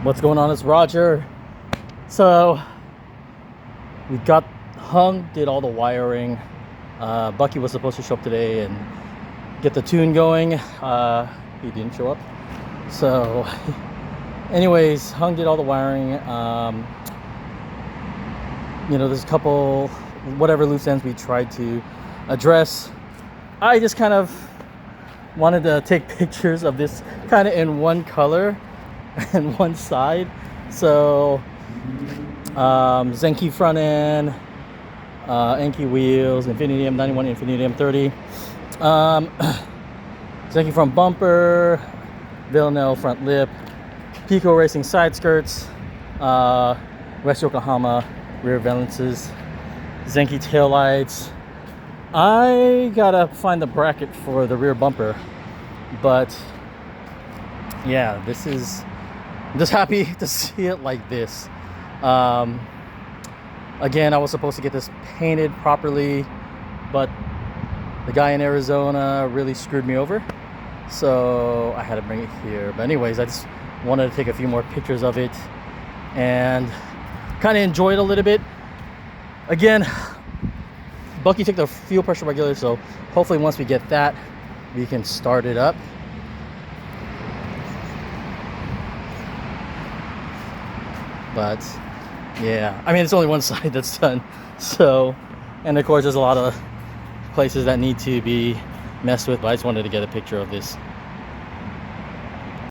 What's going on? It's Roger. So we got hung, did all the wiring. Bucky was supposed to show up today and get the tune going. He didn't show up. So anyways, hung did all the wiring. There's a couple whatever loose ends we tried to address. I just kind of wanted to take pictures of this kind of in one color and one side. So Zenki front end, Enki wheels, Infiniti M91, Infiniti M30, Zenki front bumper, Villanelle front lip, Pico Racing side skirts, West Yokohama rear valances, Zenki tail lights. I gotta find the bracket for the rear bumper, but yeah, I'm just happy to see it like this. Again, I was supposed to get this painted properly, but the guy in Arizona really screwed me over, so I had to bring it here. But anyways, I just wanted to take a few more pictures of it and kind of enjoy it a little bit. Again, Bucky took the fuel pressure regulator, so hopefully once we get that, we can start it up. But yeah, I mean, it's only one side that's done. So, and of course, there's a lot of places that need to be messed with, but I just wanted to get a picture of this